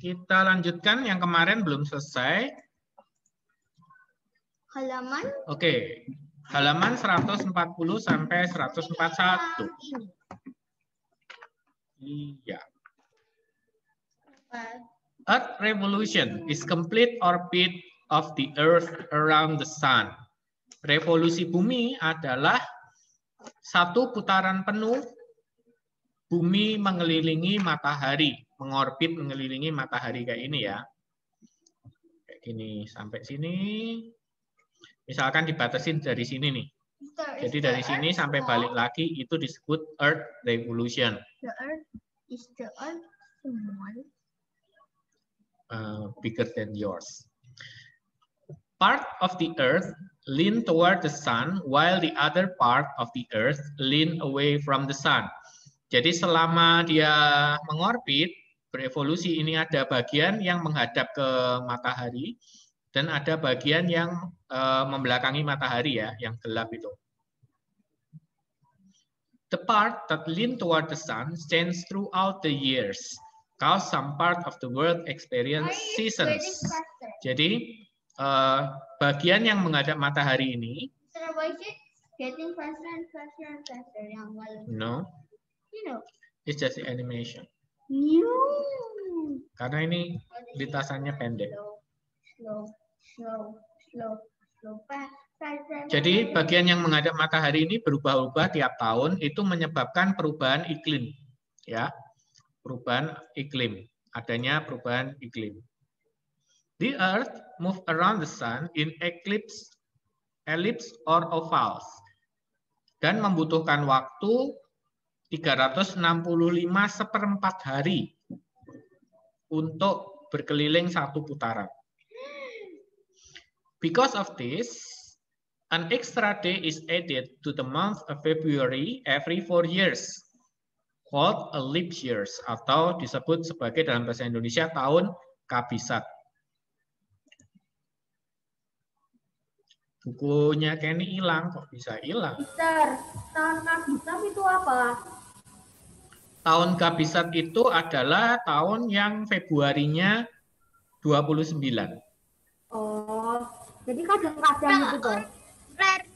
Kita lanjutkan yang kemarin belum selesai. Halaman. Oke. Halaman 140 sampai 141. Iya. Earth revolution is complete orbit of the Earth around the Sun. Revolusi bumi adalah satu putaran penuh bumi mengelilingi matahari, mengorbit mengelilingi matahari kayak ini ya. Kayak gini sampai sini. Misalkan dibatasin dari sini nih. Jadi dari sini sampai balik lagi itu disebut Earth revolution. The Earth is the Earth small. Bigger than yours. Part of the Earth lean toward the Sun, while the other part of the Earth lean away from the Sun. Jadi selama dia mengorbit, berevolusi ini ada bagian yang menghadap ke matahari, dan ada bagian yang membelakangi matahari ya, yang gelap itu. The part that lean toward the sun changes throughout the years, cause some part of the world experience seasons. Jadi bagian yang menghadap matahari ini, Getting faster and faster and faster. no, it's just the animation. Karena ini lintasannya pendek. Jadi bagian yang menghadap matahari ini berubah-ubah tiap tahun, itu menyebabkan perubahan iklim, ya, perubahan iklim, adanya perubahan iklim. The Earth move around the Sun in ellipse or ovals, dan membutuhkan waktu 365 seperempat hari untuk berkeliling satu putaran. Because of this, an extra day is added to the month of February every 4 years, called a leap years, atau disebut sebagai dalam bahasa Indonesia tahun kabisat. Bukunya Kenny hilang, kok bisa hilang? Mister, tahun kabisat itu apa? Tahun kabisat itu adalah tahun yang Februarinya 29. Oh, jadi kadang-kadang itu tuh.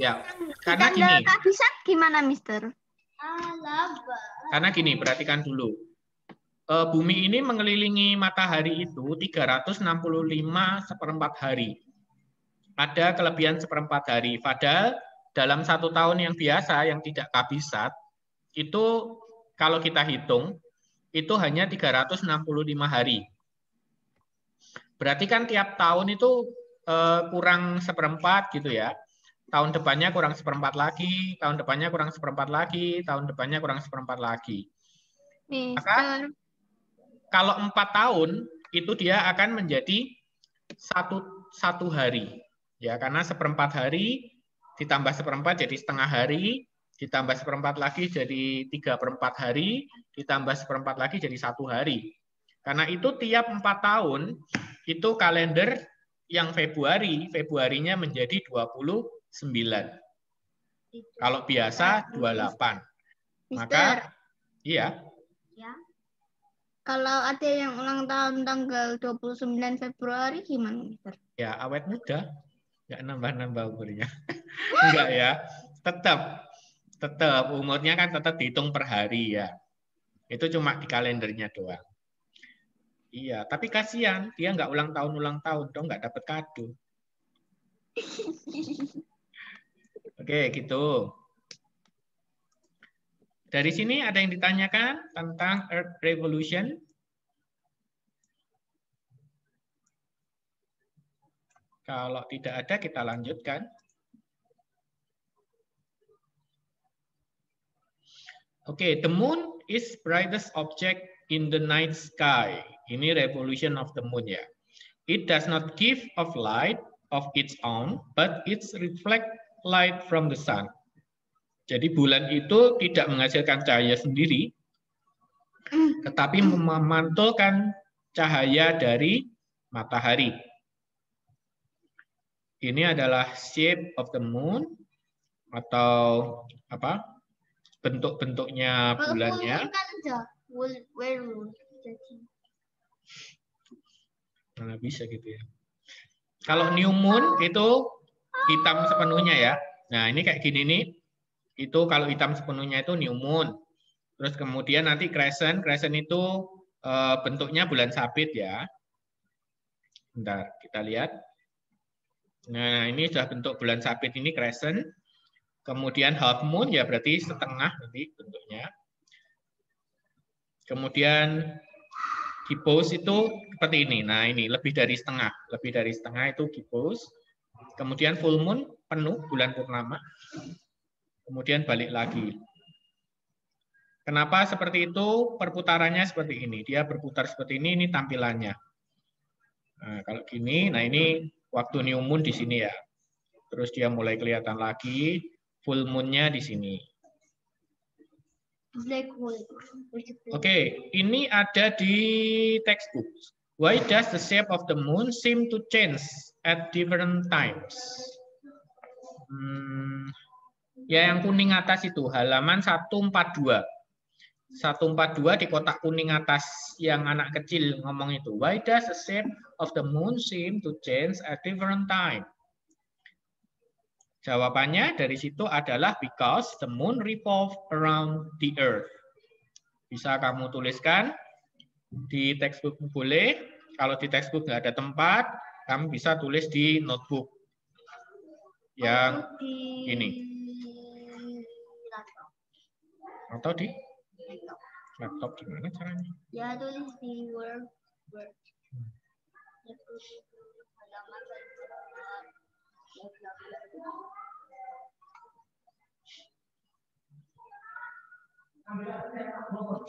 Ya, karena gini. Kabisat gimana, Mister? Karena gini, perhatikan dulu. Bumi ini mengelilingi matahari itu 365 seperempat hari. Ada kelebihan seperempat hari. Padahal dalam satu tahun yang biasa, yang tidak kabisat, itu kalau kita hitung, itu hanya 365 hari. Berarti kan tiap tahun itu kurang seperempat gitu ya. Tahun depannya kurang seperempat lagi, tahun depannya kurang seperempat lagi, tahun depannya kurang seperempat lagi. Maka kalau 4 tahun, itu dia akan menjadi satu hari. Ya, karena seperempat hari ditambah seperempat jadi setengah hari, ditambah seperempat lagi jadi 3/4 hari, ditambah seperempat lagi jadi 1 hari. Karena itu tiap 4 tahun, itu kalender yang Februarinya menjadi 29. Kalau biasa 28. Maka, iya. Ya. Kalau ada yang ulang tahun tanggal 29 Februari gimana, Mister? Ya, awet muda. Nggak nambah-nambah umurnya. Enggak ya. Tetap umurnya kan tetap dihitung per hari ya. Itu cuma di kalendernya doang. Iya, tapi kasihan dia nggak ulang tahun dong, nggak dapat kado. Oke, gitu. Dari sini ada yang ditanyakan tentang Earth Revolution? Kalau tidak ada, kita lanjutkan. Oke, the moon is brightest object in the night sky. Ini revolution of the moon ya. It does not give off light of its own, but it reflect light from the sun. Jadi bulan itu tidak menghasilkan cahaya sendiri, tetapi memantulkan cahaya dari matahari. Ini adalah shape of the moon, atau apa? Bentuk-bentuknya bulannya. Mana bisa gitu ya. Kalau new moon itu hitam sepenuhnya ya. Nah, ini kayak gini nih. Itu kalau hitam sepenuhnya itu new moon. Terus kemudian nanti crescent itu bentuknya bulan sabit ya. Bentar, kita lihat. Nah, ini sudah bentuk bulan sabit ini crescent. Kemudian half moon ya berarti setengah nanti bentuknya. Kemudian gibbous itu seperti ini. Nah, ini lebih dari setengah. Lebih dari setengah itu gibbous. Kemudian full moon penuh bulan purnama. Kemudian balik lagi. Kenapa seperti itu? Perputarannya seperti ini. Dia berputar seperti ini tampilannya. Nah, kalau gini, nah ini waktu new moon di sini ya. Terus dia mulai kelihatan lagi, full moon-nya di sini. Oke, ini ada di textbook. Why does the shape of the moon seem to change at different times? Ya yang kuning atas itu, halaman 142. 142 di kotak kuning atas yang anak kecil ngomong itu. Why does the shape of the moon seem to change at different time? Jawabannya dari situ adalah because the moon revolves around the earth. Bisa kamu tuliskan di textbook boleh. Kalau di textbook nggak ada tempat, kamu bisa tulis di notebook. Yang ini. Atau di laptop gimana caranya? Ya tulis di Word.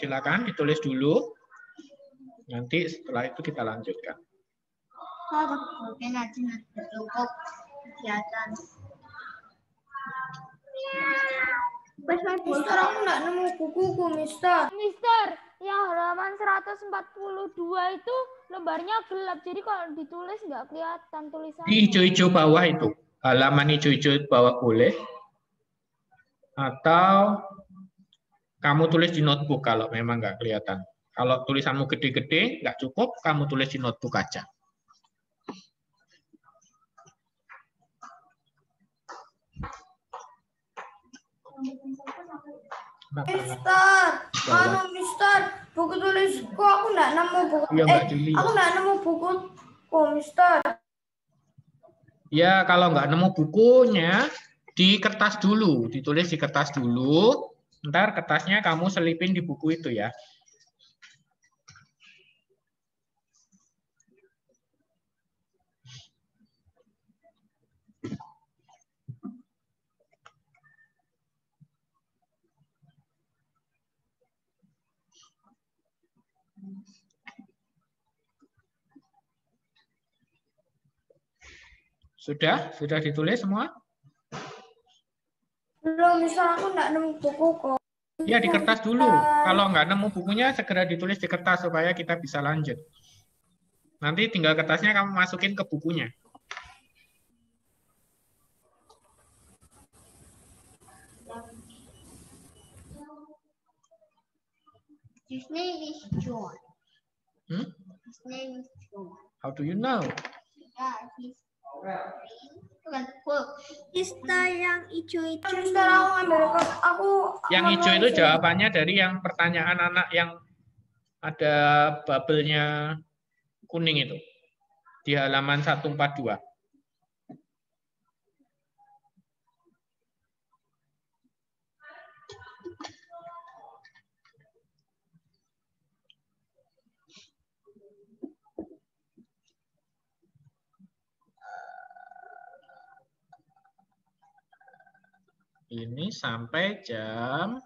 Silakan ditulis dulu. Nanti setelah itu kita lanjutkan. Mister, aku nggak nemu bukuku, Mister. Mister, yang halaman 142 itu lembarnya gelap, jadi kalau ditulis nggak kelihatan tulisannya. Di hijau-hijau bawah itu, halaman hijau-hijau bawah boleh. Atau kamu tulis di notebook kalau memang nggak kelihatan. Kalau tulisanmu gede-gede, nggak cukup, kamu tulis di notebook aja. Mister, buku tulisku aku nggak nemu buku. Aku nggak nemu bukuku, Mister. Ya, kalau nggak nemu bukunya, di kertas dulu, ditulis di kertas dulu. Ntar kertasnya kamu selipin di buku itu ya. Sudah ditulis semua? Belum, Mister, aku nggak nemu bukuku. Ya, di kertas dulu. Kalau nggak nemu bukunya, segera ditulis di kertas supaya kita bisa lanjut. Nanti tinggal kertasnya kamu masukin ke bukunya. His name is John. His name is John. How do you know? Yeah, he's Mister yang hijau itu. Mister, Yang hijau itu jawabannya dari yang pertanyaan anak yang ada bubble-nya kuning itu. Di halaman 142. Ini sampai jam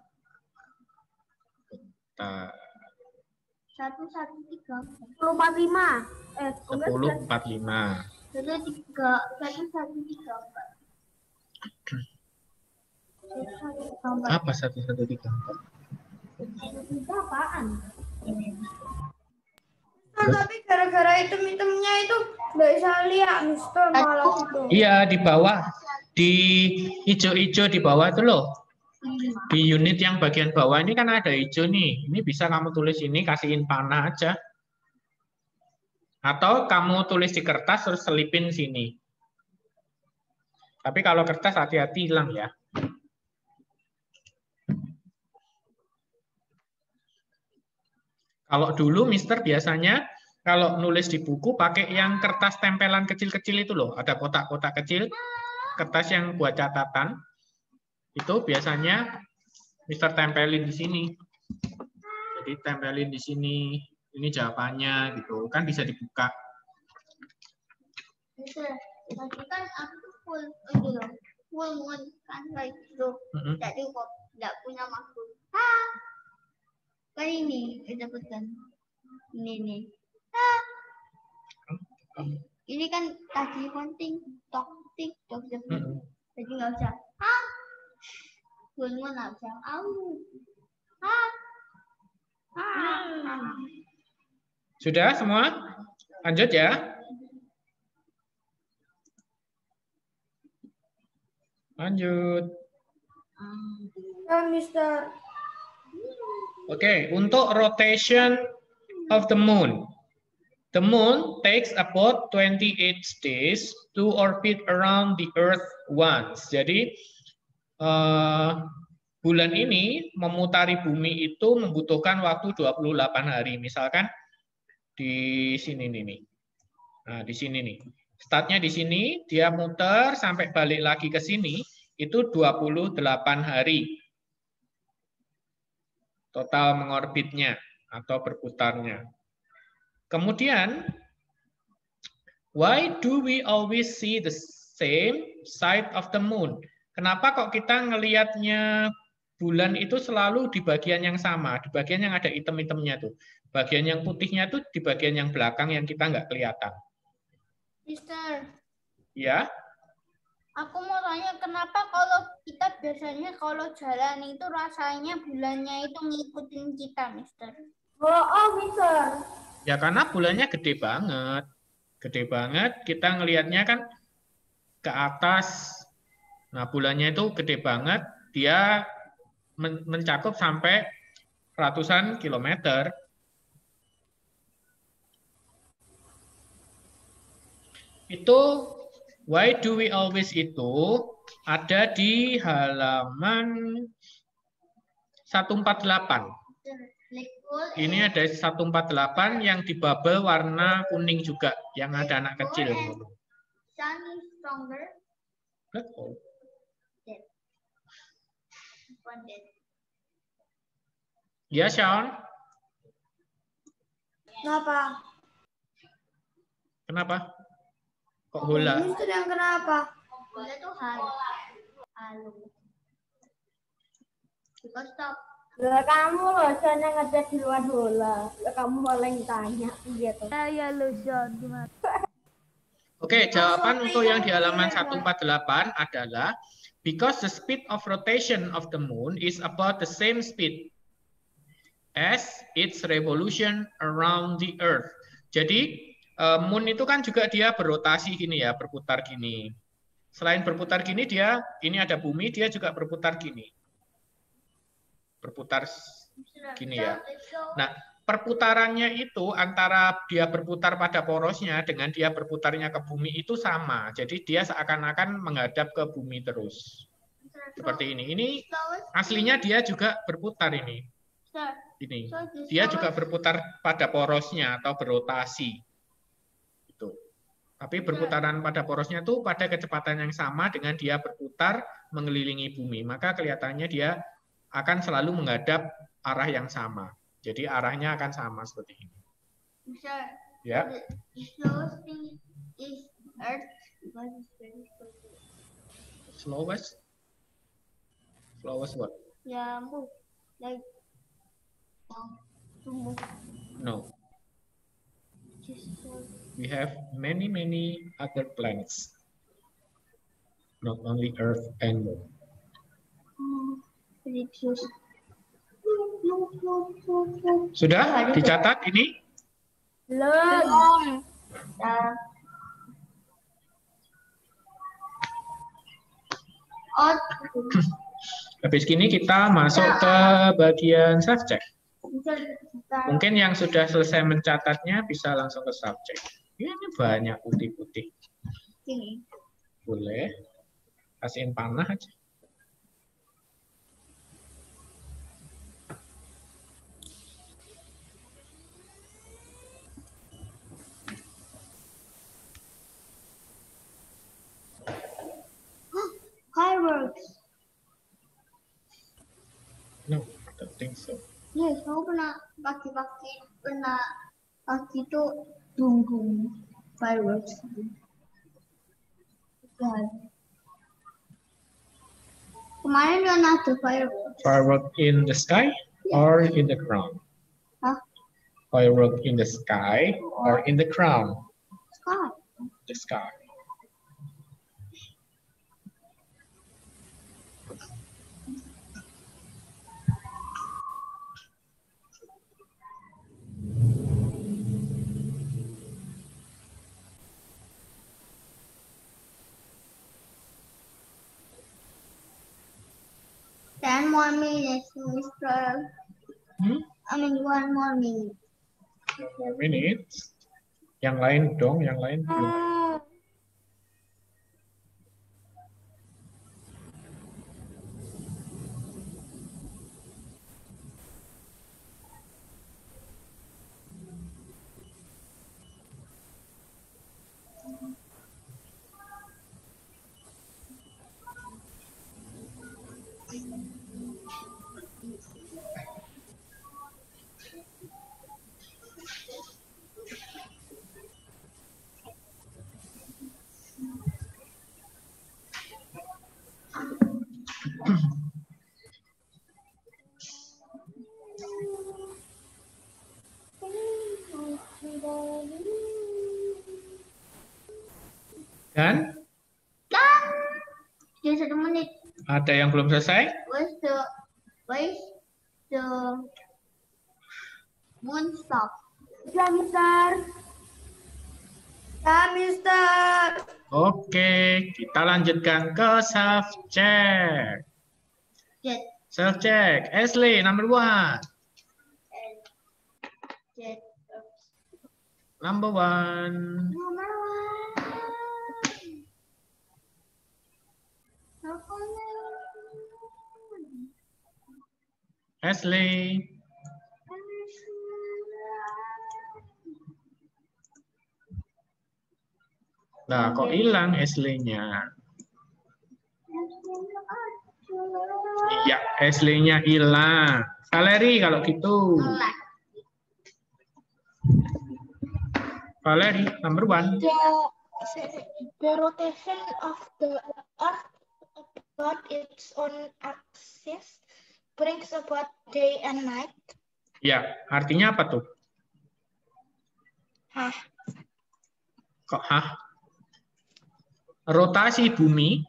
10.45. 10.45. 11.34. Apa 1.34? Apaan? Tapi gara-gara item-itemnya itu nggak bisa lihat, Mister, malah itu. Iya, di bawah. Di hijau-hijau di bawah itu loh. Di unit yang bagian bawah ini kan ada hijau nih. Ini bisa kamu tulis ini, kasihin panah aja. Atau kamu tulis di kertas terus selipin sini. Tapi kalau kertas hati-hati hilang ya. Kalau dulu Mister biasanya kalau nulis di buku pakai yang kertas tempelan kecil-kecil itu loh. Ada kotak-kotak kecil, kertas yang buat catatan. Itu biasanya Mister tempelin di sini. Jadi tempelin di sini. Ini jawabannya gitu. Kan bisa dibuka. Mister, tadi kan aku full moon kan kayak gitu. Jadi kok nggak punya maksud. Kan ini dapatkan. Ini. Ini kan tadi penting tok. Jadi nggak usah. Full moon nggak usah. Sudah semua? Lanjut ya. Lanjut. Mister. Oke, untuk rotation of the moon. The moon takes about 28 days to orbit around the earth once. Jadi bulan ini memutari bumi itu membutuhkan waktu 28 hari. Misalkan di sini nih. Nah, di sini nih. Startnya di sini, dia muter sampai balik lagi ke sini, itu 28 hari. Total mengorbitnya atau berputarnya. Kemudian, why do we always see the same side of the moon? Kenapa kok kita ngelihatnya bulan itu selalu di bagian yang sama, di bagian yang ada item-itemnya tuh. Bagian yang putihnya tuh di bagian yang belakang yang kita nggak kelihatan. Mister. Ya. Aku mau tanya kenapa kalau kita biasanya kalau jalan itu rasanya bulannya itu ngikutin kita, Mister? Mister. Ya karena bulannya gede banget. Gede banget, kita ngelihatnya kan ke atas. Nah, bulannya itu gede banget, dia mencakup sampai ratusan kilometer. Itu why do we always itu ada di halaman 148. Ini ada 148 yang di bubble warna kuning juga, yang ada anak kecil. Sun is stronger. Betul. Ya, Sean. Kenapa? Kenapa? Kok bola? Mister yang kenapa? Bola tuh halo. Because stop. Lah kamu loh, Sean yang ada di luar bola. Lah kamu malah yang tanya gitu. Ya lo, Sean, gimana? Oke, jawaban untuk yang di halaman 148 adalah because the speed of rotation of the moon is about the same speed as its revolution around the earth. Jadi moon itu kan juga dia berotasi gini ya, berputar gini. Selain berputar gini, dia ini ada bumi, dia juga berputar gini. Berputar gini ya. Nah, perputarannya itu antara dia berputar pada porosnya dengan dia berputarnya ke bumi itu sama. Jadi dia seakan-akan menghadap ke bumi terus. Seperti ini. Ini aslinya dia juga berputar ini. Ini. Dia juga berputar pada porosnya atau berotasi. Itu. Tapi berputaran pada porosnya itu pada kecepatan yang sama dengan dia berputar mengelilingi bumi. Maka kelihatannya dia akan selalu menghadap arah yang sama. Jadi arahnya akan sama seperti ini. Ya. Slowest? Slowest what? Yeah, move. Like to move. No. We have many other planets. Not only Earth and Moon. Sudah dicatat ini? Belum. Habis gini kita masuk ke bagian self check. Mungkin yang sudah selesai mencatatnya bisa langsung ke subjek. Ini banyak putih-putih. Boleh. Kasihin panah aja. Fireworks. No, I don't think so. Yes, aku pernah pagi itu tunggu fireworks. Kemarin kan ada fireworks. Firework in the sky or in the ground? Huh? Firework in the sky or in the ground? Sky. The sky. Ten more minutes, Mr. I mean, 1 more minute. 1 more minutes. Yang lain dong, yang lain belum. Dan? Sudah 1 menit. Ada yang belum selesai? Where's the moon stop? Ya, Mister. Ya, Mister. Oke, kita lanjutkan ke self-check. Jet. Self-check. Ashley, number 1. Jet. Number 1. Number 1. Ashley. Nah, kok hilang Ashley-nya? Iya, Ashley-nya hilang. Valeri kalau gitu. Valeri, number 1. The rotation of the Earth about its own axis brings about day and night. Ya, artinya apa tuh? Hah? Kok hah? Rotasi bumi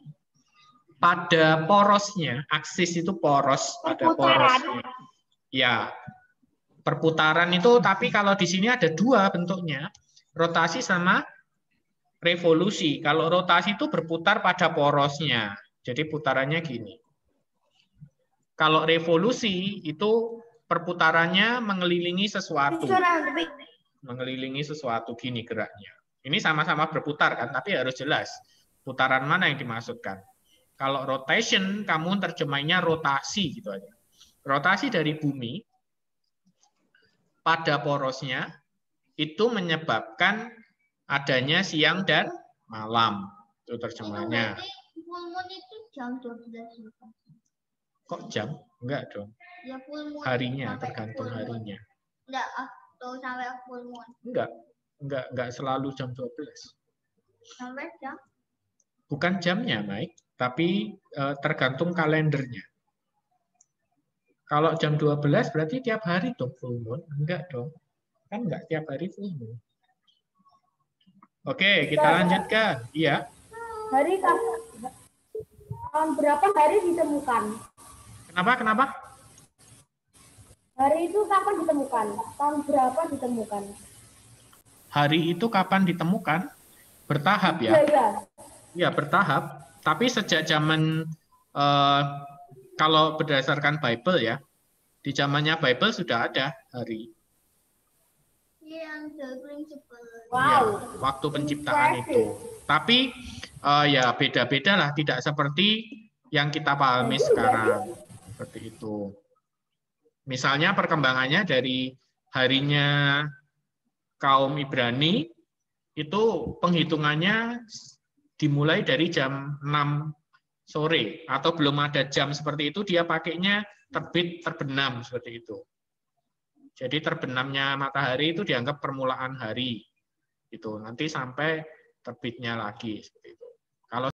pada porosnya, aksis itu poros pada porosnya. Ya, perputaran itu, tapi kalau di sini ada 2 bentuknya, rotasi sama revolusi. Kalau rotasi itu berputar pada porosnya, jadi putarannya gini. Kalau revolusi itu perputarannya mengelilingi sesuatu. Mengelilingi sesuatu gini geraknya. Ini sama-sama berputar kan, tapi harus jelas putaran mana yang dimaksudkan. Kalau rotation, kamu terjemahnya rotasi gitu aja. Rotasi dari bumi pada porosnya itu menyebabkan adanya siang dan malam. Itu terjemahnya. Full moon itu jam 12. Kok jam? Enggak dong. Ya, full moon. Harinya, tergantung harinya. Enggak, atau sampai full moon. Enggak selalu jam 12. Sampai jam? Bukan jamnya, Mike, tapi tergantung kalendernya. Kalau jam 12 berarti tiap hari dong full moon? Enggak dong. Kan enggak tiap hari full moon. Oke, kita lanjutkan. Iya. Hari tahun berapa hari ditemukan? Kenapa? Hari itu kapan ditemukan? Tahun berapa ditemukan? Hari itu kapan ditemukan? Bertahap ya? Iya. Ya, bertahap. Tapi sejak zaman, kalau berdasarkan Bible ya, Di zamannya Bible sudah ada hari. Yang the principle. Wow. Ya, waktu penciptaan itu. Tapi ya beda-beda lah, tidak seperti yang kita pahami sekarang. Seperti itu. Misalnya perkembangannya dari harinya kaum Ibrani, itu penghitungannya dimulai dari jam 6 sore, atau belum ada jam seperti itu, dia pakainya terbit terbenam seperti itu. Jadi terbenamnya matahari itu dianggap permulaan hari, itu nanti sampai terbitnya lagi seperti itu.